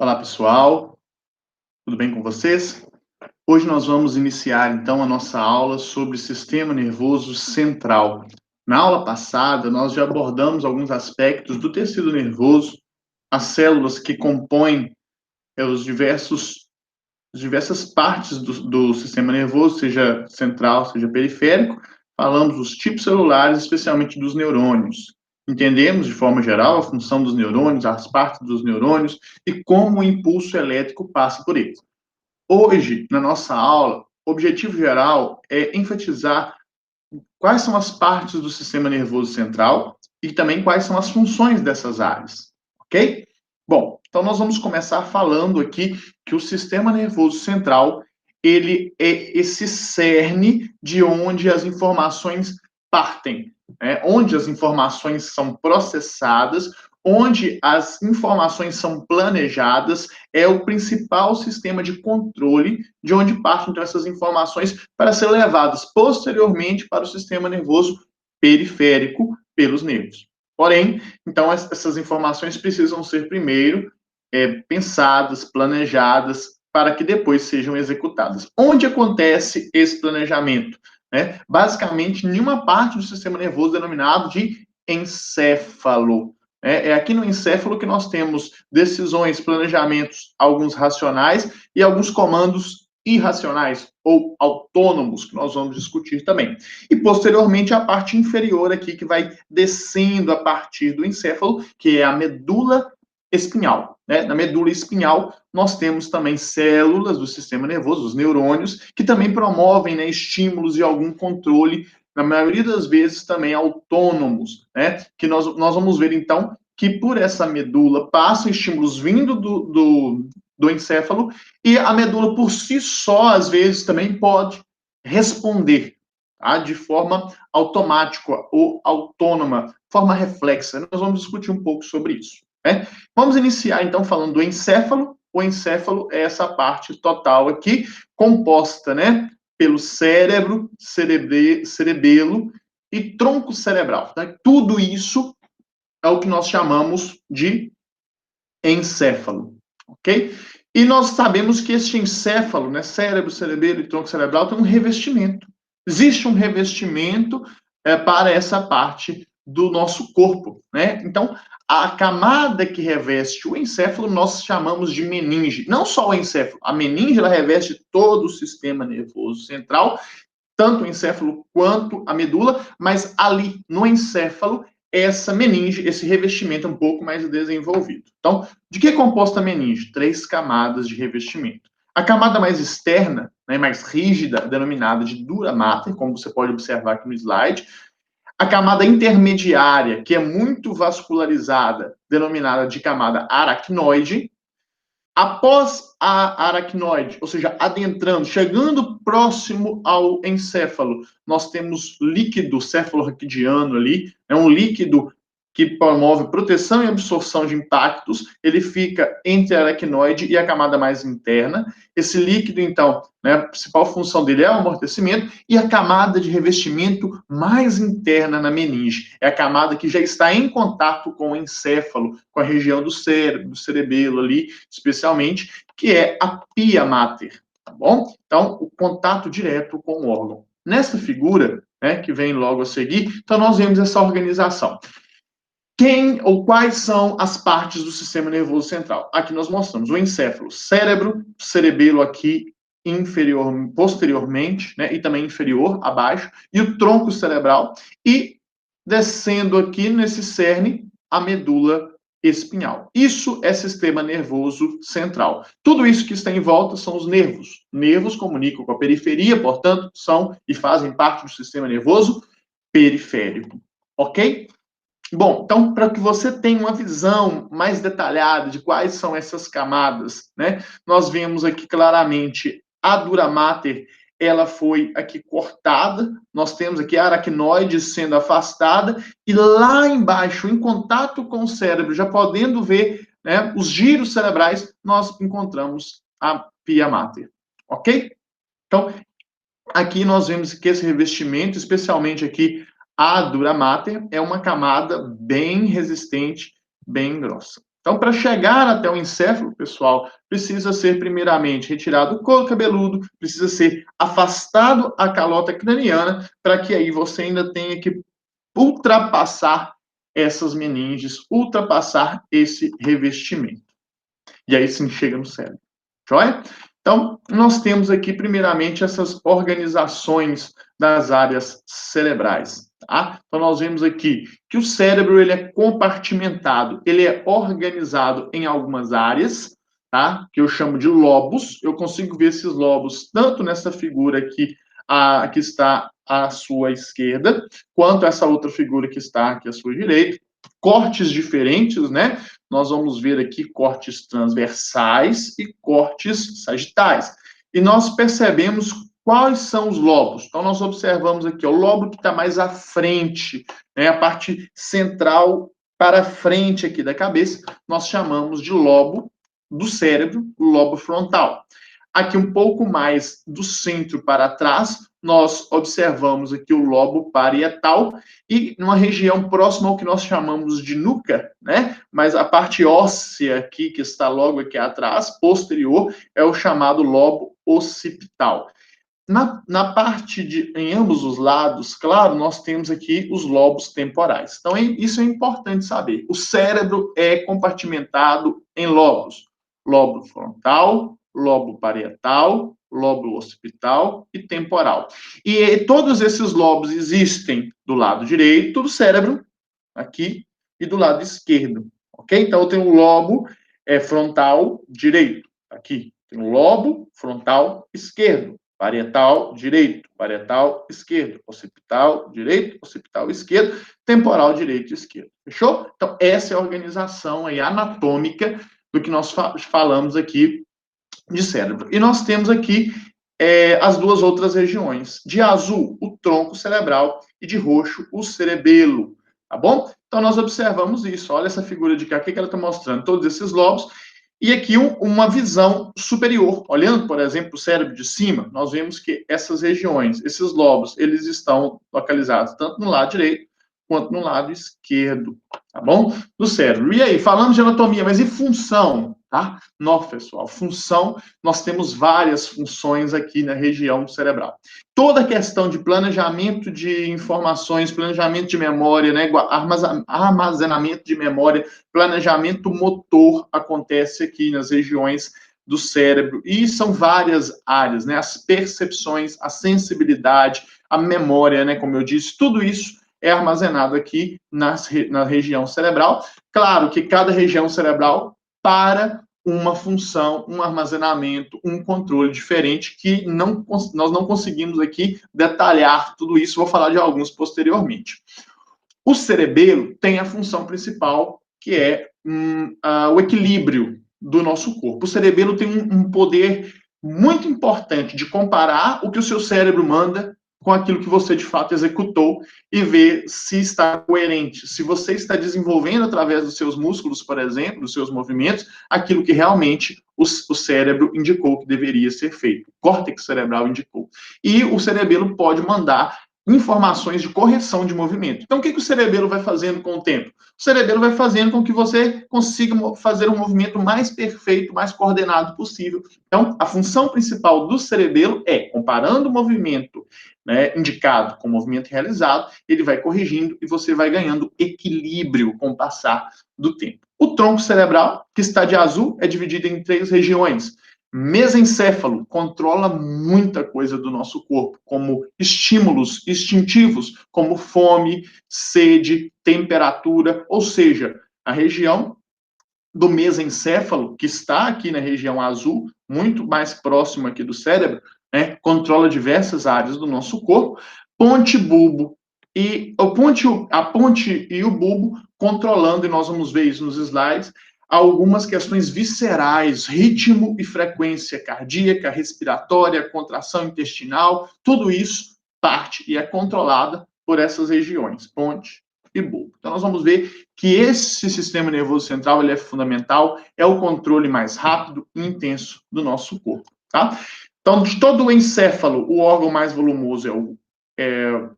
Olá, pessoal. Tudo bem com vocês? Hoje nós vamos iniciar, então, a nossa aula sobre o sistema nervoso central. Na aula passada, nós já abordamos alguns aspectos do tecido nervoso, as células que compõem as diversas partes do sistema nervoso, seja central, seja periférico. Falamos dos tipos celulares, especialmente dos neurônios. Entendemos, de forma geral, a função dos neurônios, as partes dos neurônios e como o impulso elétrico passa por eles. Hoje, na nossa aula, o objetivo geral é enfatizar quais são as partes do sistema nervoso central e também quais são as funções dessas áreas, ok? Bom, então nós vamos começar falando aqui que o sistema nervoso central, ele é esse cerne de onde as informações partem, né? Onde as informações são processadas, onde as informações são planejadas, é o principal sistema de controle de onde partem então, essas informações para ser levadas posteriormente para o sistema nervoso periférico pelos nervos. Porém, então, essas informações precisam ser primeiro pensadas, planejadas, para que depois sejam executadas. Onde acontece esse planejamento? Né? Basicamente, em uma parte do sistema nervoso denominado de encéfalo. É aqui no encéfalo que nós temos decisões, planejamentos, alguns racionais e alguns comandos irracionais ou autônomos, que nós vamos discutir também. E, posteriormente, a parte inferior aqui, que vai descendo a partir do encéfalo, que é a medula espinhal. Né? Na medula espinhal, nós temos também células do sistema nervoso, os neurônios, que também promovem, né, estímulos e algum controle, na maioria das vezes também autônomos, né? Que nós vamos ver, então, que por essa medula passam estímulos vindo do encéfalo e a medula por si só, às vezes, também pode responder, tá? De forma automática ou autônoma, forma reflexa. Nós vamos discutir um pouco sobre isso. Né? Vamos iniciar, então, falando do encéfalo. O encéfalo é essa parte total aqui, composta, né, pelo cérebro, cerebelo e tronco cerebral. Né? Tudo isso é o que nós chamamos de encéfalo, ok? E nós sabemos que este encéfalo, né, cérebro, cerebelo e tronco cerebral, tem um revestimento. Existe um revestimento para essa parte do nosso corpo, né? Então, a camada que reveste o encéfalo nós chamamos de meninge. Não só o encéfalo, a meninge ela reveste todo o sistema nervoso central, tanto o encéfalo quanto a medula, mas ali no encéfalo essa meninge, esse revestimento é um pouco mais desenvolvido. Então, de que é composta a meninge? 3 camadas de revestimento. A camada mais externa, né, mais rígida, denominada de dura mater, como você pode observar aqui no slide. A camada intermediária, que é muito vascularizada, denominada de camada aracnoide. Após a aracnoide, ou seja, adentrando, chegando próximo ao encéfalo, nós temos líquido cefalorraquidiano ali, é um líquido que promove proteção e absorção de impactos, ele fica entre a aracnoide e a camada mais interna. Esse líquido, então, né, a principal função dele é o amortecimento, e a camada de revestimento mais interna na meninge, é a camada que já está em contato com o encéfalo, com a região do cérebro, do cerebelo ali, especialmente, que é a pia mater, tá bom? Então, o contato direto com o órgão. Nessa figura, né, que vem logo a seguir, então nós vemos essa organização. Quem ou quais são as partes do sistema nervoso central? Aqui nós mostramos o encéfalo, cérebro, cerebelo aqui inferior, posteriormente, né, e também inferior, abaixo, e o tronco cerebral, e descendo aqui nesse cerne, a medula espinhal. Isso é sistema nervoso central. Tudo isso que está em volta são os nervos. Nervos comunicam com a periferia, portanto, são e fazem parte do sistema nervoso periférico. Ok? Bom, então, para que você tenha uma visão mais detalhada de quais são essas camadas, né, nós vemos aqui claramente a dura mater, ela foi aqui cortada, nós temos aqui a aracnoide sendo afastada, e lá embaixo, em contato com o cérebro, já podendo ver, né, os giros cerebrais, nós encontramos a pia mater, ok? Então, aqui nós vemos que esse revestimento, especialmente aqui a dura mater, é uma camada bem resistente, bem grossa. Então, para chegar até o encéfalo, pessoal, precisa ser primeiramente retirado o couro cabeludo, precisa ser afastado a calota craniana, para que aí você ainda tenha que ultrapassar essas meninges, ultrapassar esse revestimento. E aí sim chega no cérebro. Joia? Então, nós temos aqui, primeiramente, essas organizações das áreas cerebrais. Tá? Então, nós vemos aqui que o cérebro ele é compartimentado, ele é organizado em algumas áreas, tá? Que eu chamo de lobos. Eu consigo ver esses lobos tanto nessa figura aqui, que está à sua esquerda, quanto essa outra figura que está aqui à sua direita. Cortes diferentes, né? Nós vamos ver aqui cortes transversais e cortes sagitais. E nós percebemos quais são os lobos. Então, nós observamos aqui ó, o lobo que está mais à frente, né, a parte central para frente aqui da cabeça, nós chamamos de lobo do cérebro, o lobo frontal. Aqui um pouco mais do centro para trás, nós observamos aqui o lobo parietal e numa região próxima ao que nós chamamos de nuca, né? Mas a parte óssea aqui, que está logo aqui atrás, posterior, é o chamado lobo occipital. Na parte em ambos os lados, claro, nós temos aqui os lobos temporais. Então, isso é importante saber. O cérebro é compartimentado em lobos. Lobo frontal, lobo parietal, lobo occipital e temporal. E todos esses lobos existem do lado direito do cérebro, aqui, e do lado esquerdo, ok? Então, eu tenho o lobo frontal direito, aqui. Tem o lobo frontal esquerdo, parietal direito, parietal esquerdo, occipital direito, occipital esquerdo, temporal direito e esquerdo. Fechou? Então, essa é a organização aí anatômica do que nós falamos aqui de cérebro. E nós temos aqui as duas outras regiões. De azul, o tronco cerebral, e de roxo, o cerebelo. Tá bom? Então, nós observamos isso. Olha essa figura de cá, o que ela está mostrando? Todos esses lobos. E aqui uma visão superior. Olhando, por exemplo, o cérebro de cima, nós vemos que essas regiões, esses lobos, eles estão localizados tanto no lado direito quanto no lado esquerdo, tá bom? Do cérebro. E aí, falando de anatomia, mas e função, tá? Nossa, pessoal, função, nós temos várias funções aqui na região cerebral. Toda a questão de planejamento de informações, planejamento de memória, né, armazenamento de memória, planejamento motor acontece aqui nas regiões do cérebro, e são várias áreas, né, as percepções, a sensibilidade, a memória, né, como eu disse, tudo isso é armazenado aqui na região cerebral. Claro que cada região cerebral para uma função, um armazenamento, um controle diferente que nós não conseguimos aqui detalhar tudo isso, vou falar de alguns posteriormente. O cerebelo tem a função principal, que é o equilíbrio do nosso corpo. O cerebelo tem um poder muito importante de comparar o que o seu cérebro manda com aquilo que você de fato executou e ver se está coerente, se você está desenvolvendo através dos seus músculos, por exemplo, dos seus movimentos, aquilo que realmente o cérebro indicou que deveria ser feito, o córtex cerebral indicou. E o cerebelo pode mandar informações de correção de movimento. Então, o que o cerebelo vai fazendo com o tempo? O cerebelo vai fazendo com que você consiga fazer um movimento mais perfeito, mais coordenado possível. Então, a função principal do cerebelo é, comparando o movimento, né, indicado com o movimento realizado, ele vai corrigindo e você vai ganhando equilíbrio com o passar do tempo. O tronco cerebral, que está de azul, é dividido em 3 regiões. Mesencéfalo controla muita coisa do nosso corpo, como estímulos instintivos, como fome, sede, temperatura, ou seja, a região do mesencéfalo, que está aqui na região azul, muito mais próximo aqui do cérebro, né, controla diversas áreas do nosso corpo. Ponte bulbo e a ponte e o bulbo controlando, e nós vamos ver isso nos slides, algumas questões viscerais, ritmo e frequência cardíaca, respiratória, contração intestinal, tudo isso parte e é controlada por essas regiões, ponte e bulbo. Então, nós vamos ver que esse sistema nervoso central ele é fundamental, é o controle mais rápido e intenso do nosso corpo, tá? Então, de todo o encéfalo, o órgão mais volumoso é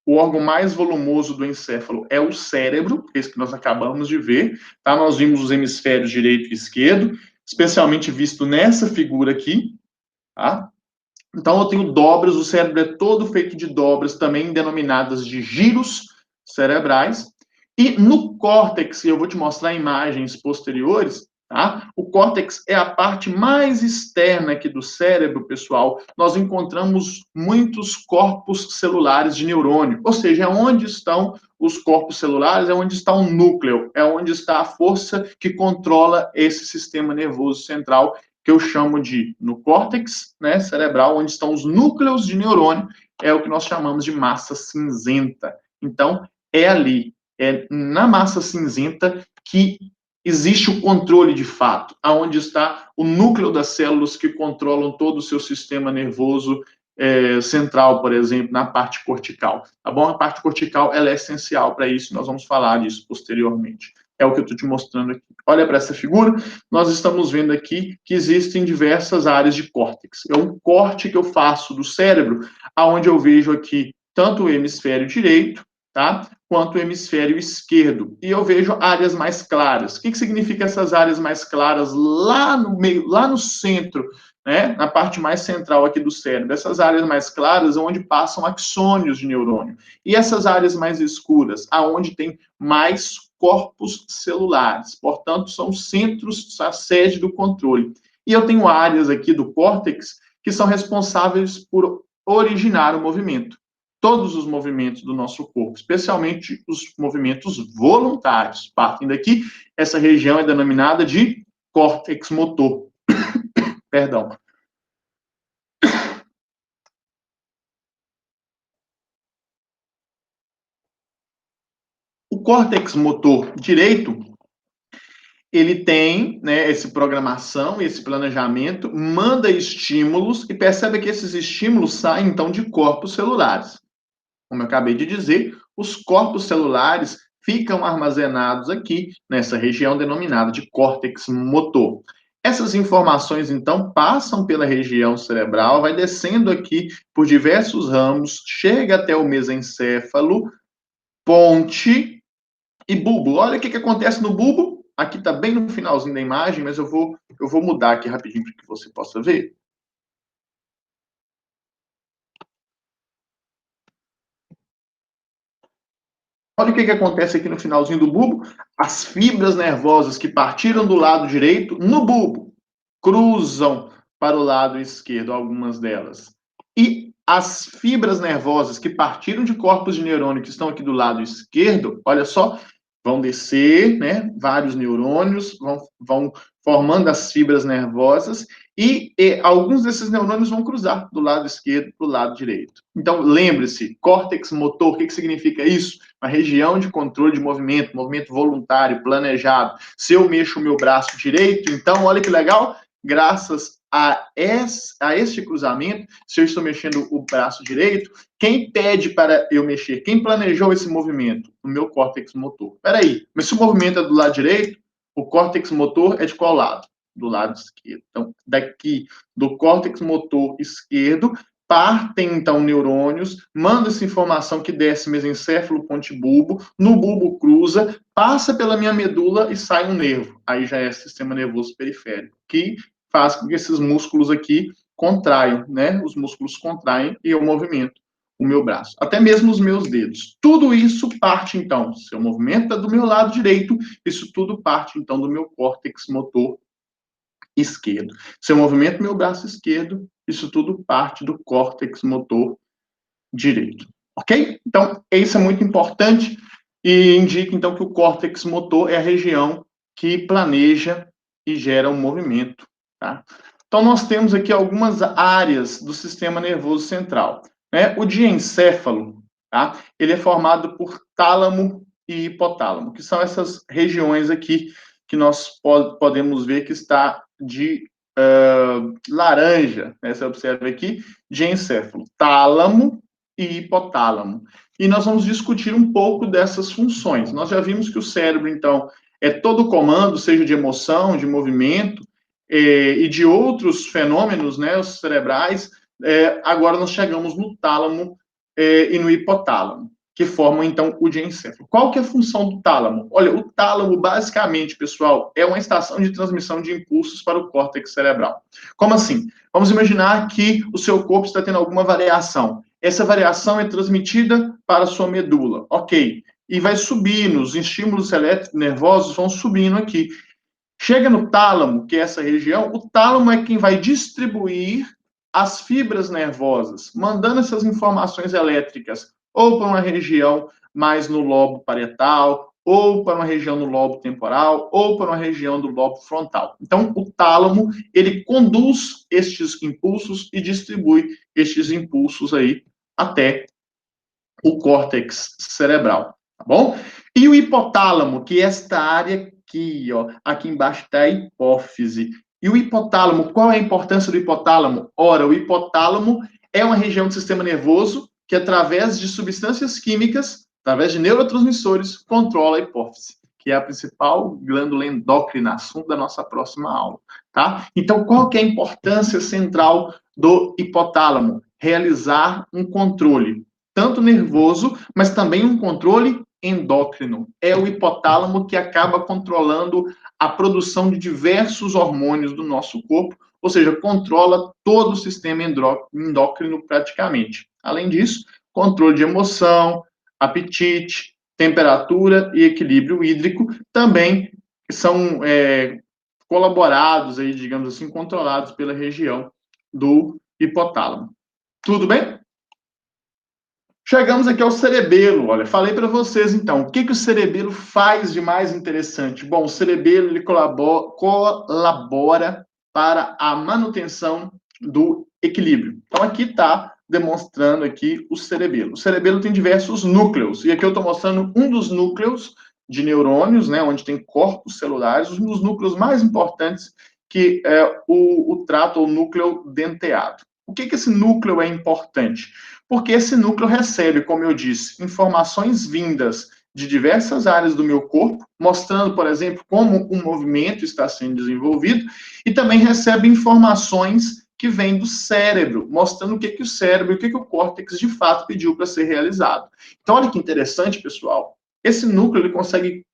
o órgão mais volumoso do encéfalo é o cérebro, esse que nós acabamos de ver, tá? Nós vimos os hemisférios direito e esquerdo, especialmente visto nessa figura aqui, tá? Então, eu tenho dobras, o cérebro é todo feito de dobras, também denominadas de giros cerebrais. E no córtex, eu vou te mostrar imagens posteriores, tá? O córtex é a parte mais externa aqui do cérebro, pessoal. Nós encontramos muitos corpos celulares de neurônio, ou seja, é onde estão os corpos celulares, é onde está o núcleo, é onde está a força que controla esse sistema nervoso central, que eu chamo de, no córtex, né, cerebral, onde estão os núcleos de neurônio, é o que nós chamamos de massa cinzenta. Então, é ali, é na massa cinzenta que existe o controle de fato, aonde está o núcleo das células que controlam todo o seu sistema nervoso central, por exemplo, na parte cortical, tá bom? A parte cortical, ela é essencial para isso, nós vamos falar disso posteriormente. É o que eu estou te mostrando aqui. Olha para essa figura, nós estamos vendo aqui que existem diversas áreas de córtex. É um corte que eu faço do cérebro, aonde eu vejo aqui tanto o hemisfério direito, tá? Quanto o hemisfério esquerdo. E eu vejo áreas mais claras. O que significa essas áreas mais claras lá no meio, lá no centro, né? Na parte mais central aqui do cérebro? Essas áreas mais claras é onde passam axônios de neurônio. E essas áreas mais escuras, aonde tem mais corpos celulares. Portanto, são centros, a sede do controle. E eu tenho áreas aqui do córtex que são responsáveis por originar o movimento. Todos os movimentos do nosso corpo, especialmente os movimentos voluntários, partem daqui. Essa região é denominada de córtex motor. Perdão. O córtex motor direito, ele tem, né, essa programação, esse planejamento, manda estímulos e percebe que esses estímulos saem, então, de corpos celulares. Como eu acabei de dizer, os corpos celulares ficam armazenados aqui, nessa região denominada de córtex motor. Essas informações, então, passam pela região cerebral, vai descendo aqui por diversos ramos, chega até o mesencéfalo, ponte e bulbo. Olha o que acontece no bulbo. Aqui está bem no finalzinho da imagem, mas eu vou mudar aqui rapidinho para que você possa ver. Olha o que acontece aqui no finalzinho do bulbo. As fibras nervosas que partiram do lado direito no bulbo cruzam para o lado esquerdo, algumas delas. E as fibras nervosas que partiram de corpos de neurônio que estão aqui do lado esquerdo, olha só, vão descer, né? Vários neurônios vão formando as fibras nervosas e alguns desses neurônios vão cruzar do lado esquerdo para o lado direito. Então, lembre-se, córtex motor, o que significa isso? Uma região de controle de movimento, movimento voluntário, planejado. Se eu mexo o meu braço direito, então, olha que legal, graças a este cruzamento, se eu estou mexendo o braço direito, quem pede para eu mexer? Quem planejou esse movimento? O meu córtex motor. Peraí, mas se o movimento é do lado direito, o córtex motor é de qual lado? Do lado esquerdo. Então, daqui do córtex motor esquerdo, partem, então, neurônios, manda essa informação que desce mesencéfalo, ponte bulbo, no bulbo cruza, passa pela minha medula e sai um nervo. Aí já é sistema nervoso periférico, que faz com que esses músculos aqui contraiam, né? Os músculos contraem e eu movimento o meu braço, até mesmo os meus dedos. Tudo isso parte, então, se eu movimento do meu lado direito, isso tudo parte, então, do meu córtex motor esquerdo. Se eu movimento meu braço esquerdo, isso tudo parte do córtex motor direito. Ok? Então, isso é muito importante e indica, então, que o córtex motor é a região que planeja e gera um movimento. Tá? Então, nós temos aqui algumas áreas do sistema nervoso central. Né? O diencéfalo, tá? Ele é formado por tálamo e hipotálamo, que são essas regiões aqui que nós podemos ver que está de laranja, né? Você observa aqui, diencéfalo, tálamo e hipotálamo. E nós vamos discutir um pouco dessas funções. Nós já vimos que o cérebro, então, é todo comando, seja de emoção, de movimento, e de outros fenômenos, né, os cerebrais. Agora nós chegamos no tálamo e no hipotálamo. que formam, então, o diencéfalo. Qual que é a função do tálamo? Olha, o tálamo, basicamente, pessoal, é uma estação de transmissão de impulsos para o córtex cerebral. Como assim? Vamos imaginar que o seu corpo está tendo alguma variação. Essa variação é transmitida para a sua medula, ok. E vai subindo, os estímulos elétricos nervosos vão subindo aqui. Chega no tálamo, que é essa região, o tálamo é quem vai distribuir as fibras nervosas, mandando essas informações elétricas ou para uma região mais no lobo parietal, ou para uma região no lobo temporal, ou para uma região do lobo frontal. Então, o tálamo, ele conduz estes impulsos e distribui estes impulsos aí até o córtex cerebral, tá bom? E o hipotálamo, que é esta área aqui, ó, aqui embaixo está a hipófise. E o hipotálamo, qual é a importância do hipotálamo? Ora, o hipotálamo é uma região do sistema nervoso que, através de substâncias químicas, através de neurotransmissores, controla a hipófise, que é a principal glândula endócrina, assunto da nossa próxima aula, tá? Então, qual que é a importância central do hipotálamo? Realizar um controle, tanto nervoso, mas também um controle endócrino. É o hipotálamo que acaba controlando a produção de diversos hormônios do nosso corpo, ou seja, controla todo o sistema endócrino praticamente. Além disso, controle de emoção, apetite, temperatura e equilíbrio hídrico também são colaborados aí, digamos assim, controlados pela região do hipotálamo. Tudo bem? Chegamos aqui ao cerebelo. Olha, falei para vocês então, o que o cerebelo faz de mais interessante? Bom, o cerebelo ele colabora para a manutenção do equilíbrio. Então aqui está demonstrando aqui o cerebelo. O cerebelo tem diversos núcleos e aqui eu estou mostrando um dos núcleos de neurônios, né, onde tem corpos celulares, um dos núcleos mais importantes que é o trato ou núcleo denteado. O que esse núcleo é importante? Porque esse núcleo recebe, como eu disse, informações vindas de diversas áreas do meu corpo, mostrando, por exemplo, como um movimento está sendo desenvolvido, e também recebe informações que vêm do cérebro, mostrando o que o cérebro, o que o córtex de fato pediu para ser realizado. Então, olha que interessante, pessoal. Esse núcleo ele consegue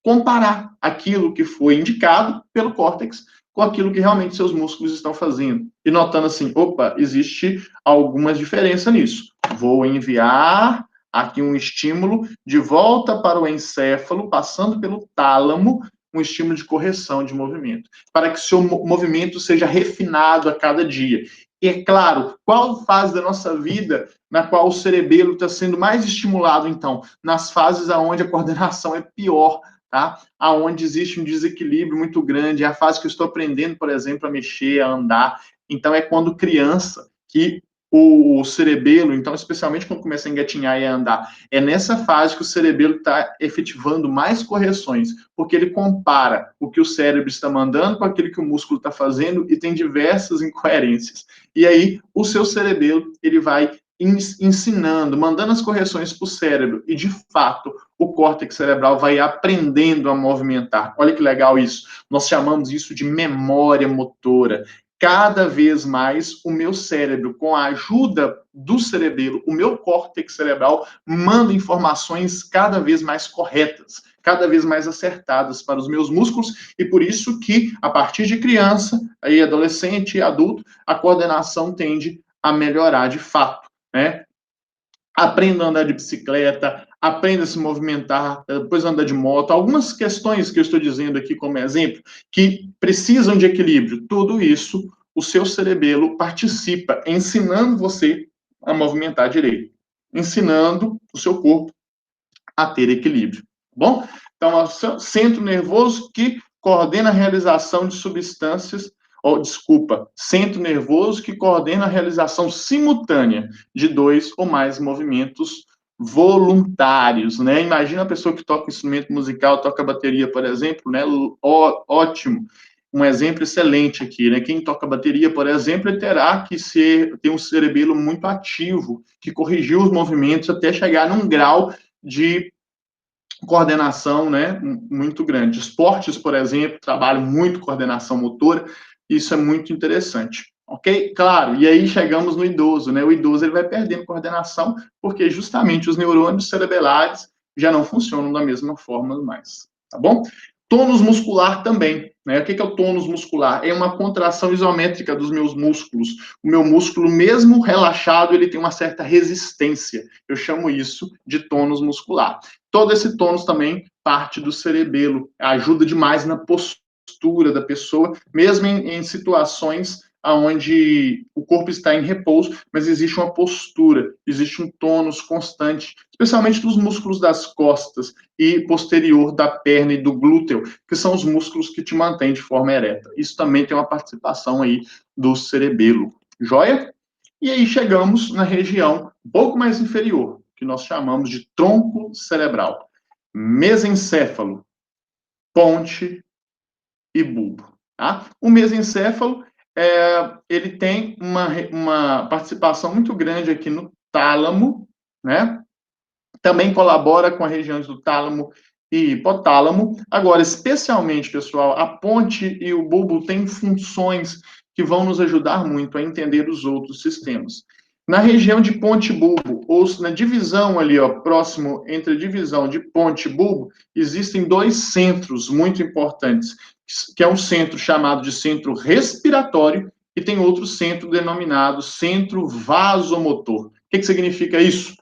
comparar aquilo que foi indicado pelo córtex com aquilo que realmente seus músculos estão fazendo. E notando assim, opa, existe algumas diferenças nisso. Vou enviar aqui um estímulo de volta para o encéfalo, passando pelo tálamo, um estímulo de correção de movimento, para que o seu movimento seja refinado a cada dia. E é claro, qual fase da nossa vida na qual o cerebelo está sendo mais estimulado, então? Nas fases onde a coordenação é pior, tá? Aonde existe um desequilíbrio muito grande, é a fase que eu estou aprendendo, por exemplo, a mexer, a andar. Então, é quando criança que o cerebelo, então, especialmente quando começa a engatinhar e a andar, é nessa fase que o cerebelo está efetivando mais correções, porque ele compara o que o cérebro está mandando com aquilo que o músculo está fazendo e tem diversas incoerências. E aí, o seu cerebelo, ele vai ensinando, mandando as correções para o cérebro, e de fato o córtex cerebral vai aprendendo a movimentar. Olha que legal isso. Nós chamamos isso de memória motora. Cada vez mais o meu cérebro, com a ajuda do cerebelo, o meu córtex cerebral manda informações cada vez mais corretas, cada vez mais acertadas para os meus músculos, e por isso que, a partir de criança, aí adolescente e adulto, a coordenação tende a melhorar de fato, né? Aprenda a andar de bicicleta, aprenda a se movimentar, depois andar de moto. Algumas questões que eu estou dizendo aqui como exemplo, que precisam de equilíbrio. Tudo isso, o seu cerebelo participa, ensinando você a movimentar direito, ensinando o seu corpo a ter equilíbrio. Tá bom? Então, é o centro nervoso que coordena a realização de substâncias, centro nervoso que coordena a realização simultânea de 2 ou mais movimentos voluntários, né? Imagina a pessoa que toca instrumento musical, toca bateria, por exemplo, né? Ótimo. Um exemplo excelente aqui, né? Quem toca bateria, por exemplo, terá que ter um cerebelo muito ativo, que corrigiu os movimentos até chegar num grau de coordenação, né, muito grande. Esportes, por exemplo, trabalham muito coordenação motora, isso é muito interessante. Ok? Claro, e aí chegamos no idoso, né? O idoso ele vai perdendo coordenação, porque justamente os neurônios cerebelares já não funcionam da mesma forma mais, tá bom? Tônus muscular também, né? O que é o tônus muscular? É uma contração isométrica dos meus músculos. O meu músculo, mesmo relaxado, ele tem uma certa resistência. Eu chamo isso de tônus muscular. Todo esse tônus também parte do cerebelo, ajuda demais na postura da pessoa, mesmo em situações onde o corpo está em repouso, mas existe uma postura, existe um tônus constante, especialmente dos músculos das costas e posterior da perna e do glúteo, que são os músculos que te mantêm de forma ereta. Isso também tem uma participação aí do cerebelo. Joia? E aí chegamos na região um pouco mais inferior, que nós chamamos de tronco cerebral. Mesencéfalo, ponte e bulbo. Tá? O mesencéfalo ele tem uma participação muito grande aqui no tálamo, né? Também colabora com a região do tálamo e hipotálamo. Agora, especialmente, pessoal, a ponte e o bulbo têm funções que vão nos ajudar muito a entender os outros sistemas. Na região de ponte e bulbo, ou na divisão ali, ó, próximo entre a divisão de ponte e bulbo, existem dois centros muito importantes, que é um centro chamado de centro respiratório e tem outro centro denominado centro vasomotor. O que significa isso?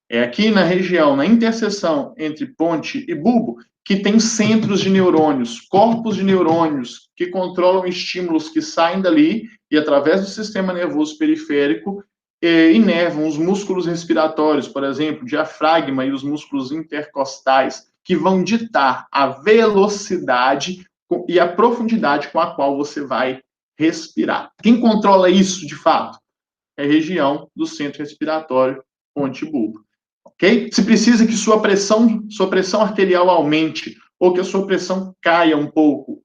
É aqui na região, na interseção entre ponte e bulbo, que tem centros de neurônios, corpos de neurônios, que controlam estímulos que saem dali e, através do sistema nervoso periférico, inervam os músculos respiratórios, por exemplo, o diafragma e os músculos intercostais, que vão ditar a velocidade e a profundidade com a qual você vai respirar. Quem controla isso, de fato? É a região do centro respiratório ponte-bulbo. Ok? Se precisa que sua pressão arterial aumente ou que a sua pressão caia um pouco,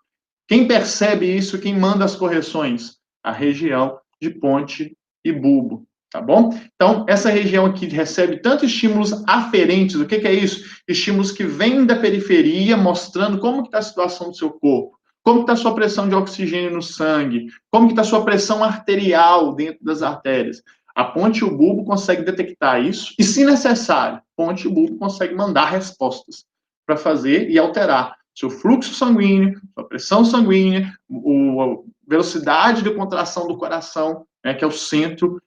quem percebe isso, quem manda as correções? A região de ponte e bulbo, tá bom? Então, essa região aqui recebe tanto estímulos aferentes, o que é isso? Estímulos que vêm da periferia, mostrando como está a situação do seu corpo, como está a sua pressão de oxigênio no sangue, como está a sua pressão arterial dentro das artérias. A ponte e o bulbo conseguem detectar isso e, se necessário, a ponte e o bulbo conseguem mandar respostas para fazer e alterar seu fluxo sanguíneo, sua pressão sanguínea, a velocidade de contração do coração, né, que é o centro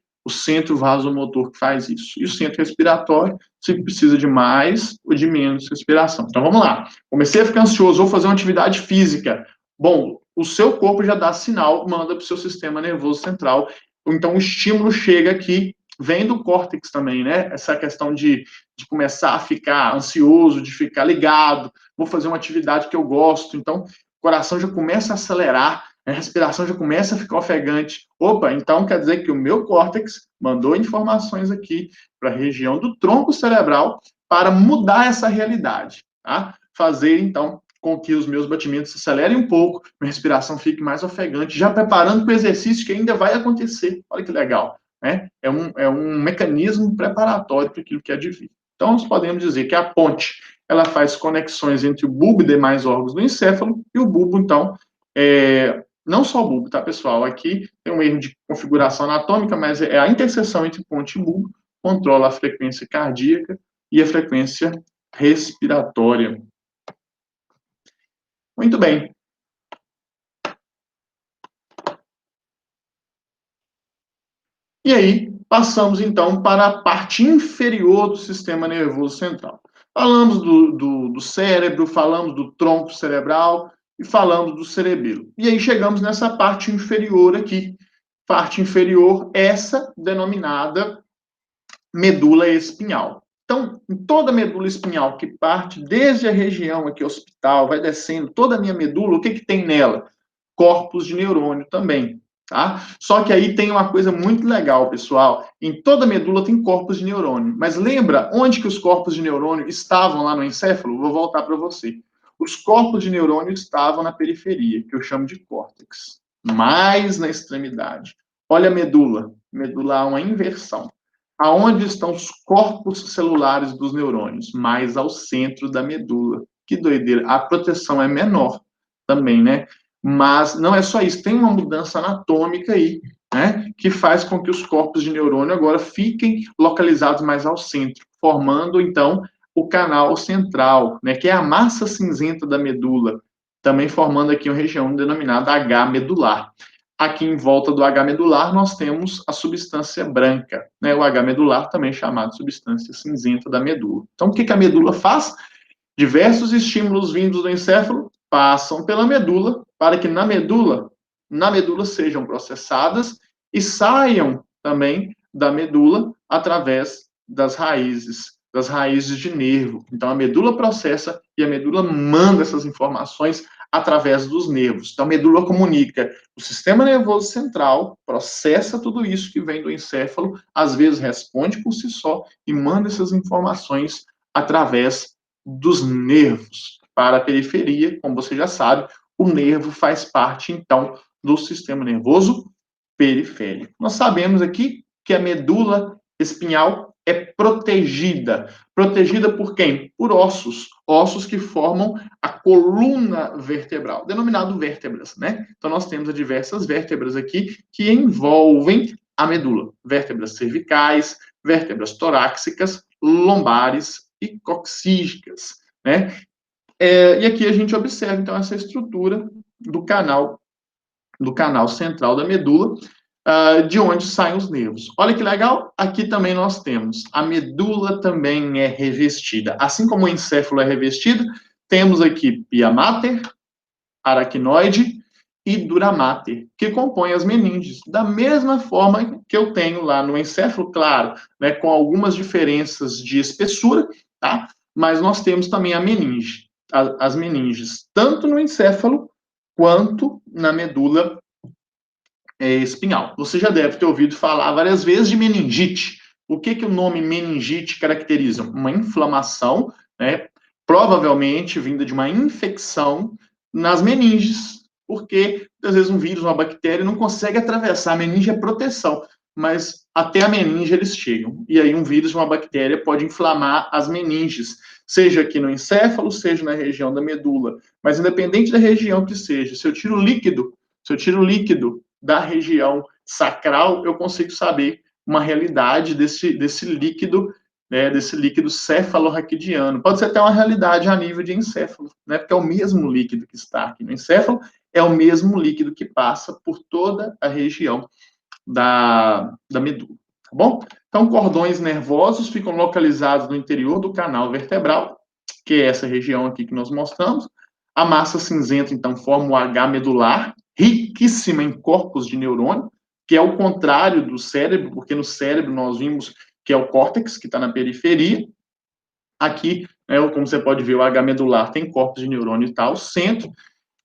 vasomotor que faz isso. E o centro respiratório, se precisa de mais ou de menos respiração. Então, vamos lá. Comecei a ficar ansioso, vou fazer uma atividade física. Bom, o seu corpo já dá sinal, manda para o seu sistema nervoso central. Então, o estímulo chega aqui, vem do córtex também, né? Essa questão de começar a ficar ansioso, de ficar ligado, vou fazer uma atividade que eu gosto, então o coração já começa a acelerar, a respiração já começa a ficar ofegante. Opa, então quer dizer que o meu córtex mandou informações aqui para a região do tronco cerebral para mudar essa realidade, tá? Fazer, então, com que os meus batimentos se acelerem um pouco, minha respiração fique mais ofegante, já preparando para o exercício que ainda vai acontecer. Olha que legal, né? É um mecanismo preparatório para aquilo que é de vir. Então, nós podemos dizer que a ponte, ela faz conexões entre o bulbo e demais órgãos do encéfalo, e o bulbo, então, não só o bulbo, tá, pessoal? Aqui tem um erro de configuração anatômica, mas é a interseção entre ponte e bulbo, controla a frequência cardíaca e a frequência respiratória. Muito bem. E aí, passamos então para a parte inferior do sistema nervoso central. Falamos do cérebro, falamos do tronco cerebral e falamos do cerebelo. E aí chegamos nessa parte inferior aqui. Parte inferior, essa denominada medula espinhal. Então, em toda a medula espinhal que parte desde a região aqui hospital, vai descendo toda a minha medula, o que tem nela? Corpos de neurônio também. Tá? Só que aí tem uma coisa muito legal, pessoal. Em toda a medula tem corpos de neurônio. Mas lembra onde que os corpos de neurônio estavam lá no encéfalo? Vou voltar para você. Os corpos de neurônio estavam na periferia, que eu chamo de córtex. Mais na extremidade. Olha a medula. Medula há uma inversão. Aonde estão os corpos celulares dos neurônios? Mais ao centro da medula. Que doideira. A proteção é menor também, né? Mas não é só isso, tem uma mudança anatômica aí né, que faz com que os corpos de neurônio agora fiquem localizados mais ao centro, formando, então, o canal central, né, que é a massa cinzenta da medula, também formando aqui uma região denominada H medular. Aqui em volta do H medular nós temos a substância branca, né, o H medular também chamado substância cinzenta da medula. Então, o que a medula faz? Diversos estímulos vindos do encéfalo passam pela medula para que na medula sejam processadas e saiam também da medula através das raízes de nervo. Então a medula processa e a medula manda essas informações através dos nervos. Então a medula comunica. O sistema nervoso central processa tudo isso que vem do encéfalo, às vezes responde por si só e manda essas informações através dos nervos para a periferia. Como você já sabe, o nervo faz parte, então, do sistema nervoso periférico. Nós sabemos aqui que a medula espinhal é protegida. Protegida por quem? Por ossos. Ossos que formam a coluna vertebral, denominado vértebras, né? Então, nós temos diversas vértebras aqui que envolvem a medula. Vértebras cervicais, vértebras torácicas, lombares e coxígeas, né? E aqui a gente observa, então, essa estrutura do canal central da medula, de onde saem os nervos. Olha que legal, aqui também nós temos, a medula também é revestida. Assim como o encéfalo é revestido, temos aqui pia mater, aracnoide e dura mater, que compõem as meninges. Da mesma forma que eu tenho lá no encéfalo, claro, né, com algumas diferenças de espessura, tá? Mas nós temos também a meninge, as meninges, tanto no encéfalo quanto na medula espinhal. Você já deve ter ouvido falar várias vezes de meningite. O que o nome meningite caracteriza? Uma inflamação, né, provavelmente vinda de uma infecção nas meninges, porque às vezes um vírus, uma bactéria não consegue atravessar. A meninge é proteção, mas até a meninge eles chegam. E aí um vírus, uma bactéria pode inflamar as meninges, seja aqui no encéfalo, seja na região da medula. Mas independente da região que seja, se eu tiro líquido da região sacral, eu consigo saber uma realidade desse líquido, né, desse líquido cefalorraquidiano. Pode ser até uma realidade a nível de encéfalo, né, porque é o mesmo líquido que está aqui no encéfalo, é o mesmo líquido que passa por toda a região da medula, tá bom? Então, cordões nervosos ficam localizados no interior do canal vertebral, que é essa região aqui que nós mostramos. A massa cinzenta, então, forma o H medular, riquíssima em corpos de neurônio, que é o contrário do cérebro, porque no cérebro nós vimos que é o córtex, que está na periferia. Aqui, né, como você pode ver, o H medular tem corpos de neurônio e tal, centro,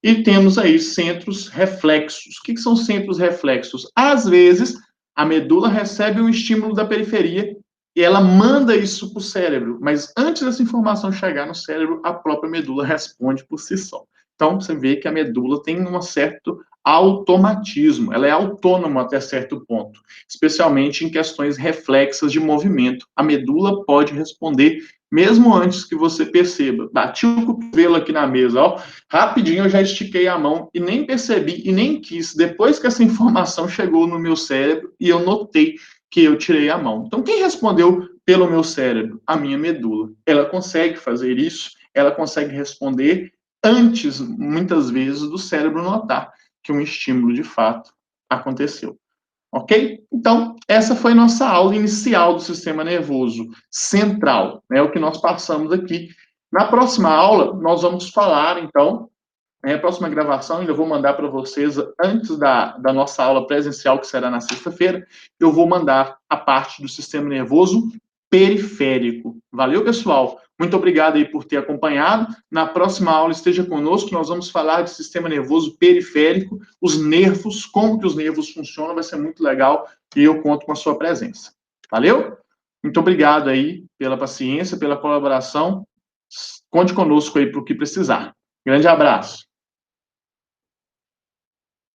e temos aí centros reflexos. O que são centros reflexos? Às vezes, a medula recebe um estímulo da periferia e ela manda isso para o cérebro, mas antes dessa informação chegar no cérebro, a própria medula responde por si só. Então, você vê que a medula tem um certo automatismo, ela é autônoma até certo ponto, especialmente em questões reflexas de movimento. A medula pode responder mesmo antes que você perceba. Bati o cotovelo aqui na mesa, ó, rapidinho eu já estiquei a mão e nem percebi e nem quis, depois que essa informação chegou no meu cérebro e eu notei que eu tirei a mão. Então, quem respondeu pelo meu cérebro? A minha medula. Ela consegue fazer isso, ela consegue responder antes, muitas vezes, do cérebro notar que um estímulo de fato aconteceu. Ok? Então, essa foi nossa aula inicial do sistema nervoso central, né? O que nós passamos aqui. Na próxima aula, nós vamos falar, então, a próxima gravação, ainda vou mandar para vocês, antes da nossa aula presencial, que será na sexta-feira, eu vou mandar a parte do sistema nervoso periférico. Valeu, pessoal? Muito obrigado aí por ter acompanhado. Na próxima aula, esteja conosco, nós vamos falar de sistema nervoso periférico, os nervos, como que os nervos funcionam, vai ser muito legal e eu conto com a sua presença. Valeu? Muito obrigado aí pela paciência, pela colaboração. Conte conosco aí para o que precisar. Grande abraço.